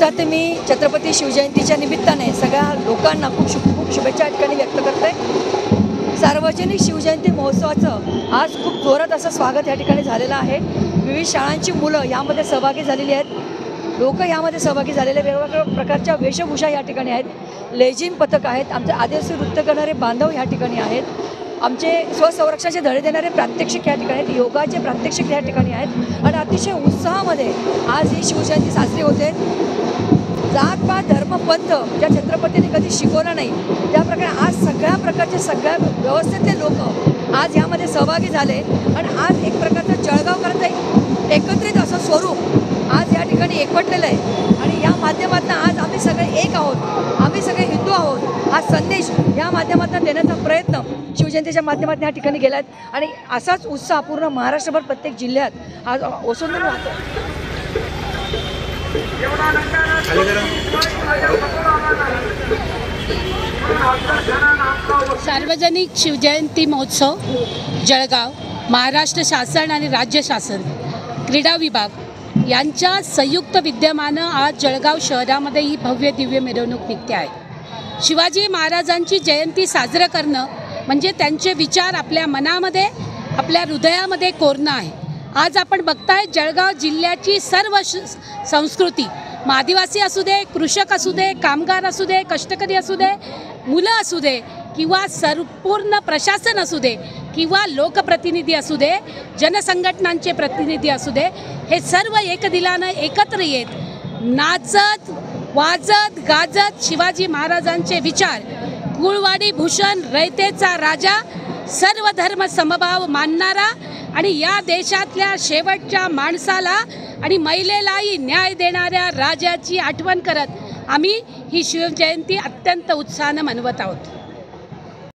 नमस्कार. मी छत्रपती शिवजयंतीच्या निमित्ताने सगळ्या लोकांना खूप शुभेच्छा या ठिकाणी व्यक्त करते. सार्वजनिक शिवजयंती महोत्सवाचं आज खूप जोरात असं स्वागत या ठिकाणी झालेलं आहे. विविध शाळांची मुलं यामध्ये सहभागी झालेली आहेत. लोक यामध्ये सहभागी झालेले वेगवेगळ्या प्रकारच्या वेशभूषा या ठिकाणी आहेत. लेझिम पथक आहेत. आमचे आदिवासी नृत्य करणारे बांधव या ठिकाणी आहेत. आमचे स्वसंरक्षणाचे धडे देणारे प्रात्यक्षिक या ठिकाणी आहेत. योगाचे प्रात्यक्षिक या ठिकाणी आहेत. आणि अतिशय उत्साहामध्ये आज ही शिवजयंती साजरी होते. जात पात धर्म पंथ ज्या छत्रपतींनी कधी शिकवला नाही त्याप्रकारे आज सगळ्या प्रकारचे सगळ्या व्यवस्थेतले लोक आज यामध्ये सहभागी झाले. आणि आज एक प्रकारचं जळगावकरांचं एकत्रित असं स्वरूप आज या ठिकाणी एकवटलेलं आहे. आणि या माध्यमातून आज आम्ही सगळे एक आहोत, आम्ही सगळे हिंदू आहोत हा संदेश या माध्यमातून देण्याचा प्रयत्न शिवजयंतीच्या माध्यमातून या ठिकाणी केला आहे. आणि असाच उत्साह पूर्ण महाराष्ट्रभर प्रत्येक जिल्ह्यात आज ओसंडून वाहतो. सार्वजनिक शिवजयंती महोत्सव जळगाव महाराष्ट्र शासन आणि राज्य शासन क्रीडा विभाग यांच्या संयुक्त विद्यमानं आज जळगाव शहरामध्ये ही भव्य दिव्य मिरवणूक निघते आहे. शिवाजी महाराजांची जयंती साजरं करणं म्हणजे त्यांचे विचार आपल्या मनामध्ये आपल्या हृदयामध्ये कोरणं आहे. आज आपण बघताय जळगाव जिल्ह्याची सर्व संस्कृती, आदिवासी असू दे, कृषक असू दे, कामगार असू दे, कष्टकरी असू दे, मुलं असू दे किंवा संपूर्ण प्रशासन असू दे किंवा लोकप्रतिनिधी असू दे, जनसंघटनांचे प्रतिनिधी असू दे, हे सर्व एकदिलानं एकत्र येत नाचत वाजत गाजत शिवाजी महाराजांचे विचार, कुळवाडी भूषण, रयतेचा राजा, सर्व धर्म समभाव मानणारा आणि या देशातल्या शेवटच्या माणसाला आणि महिलेलाही न्याय देणाऱ्या राजाची आठवण करत आम्ही ही शिवजयंती अत्यंत उत्साहानं मनवत आहोत.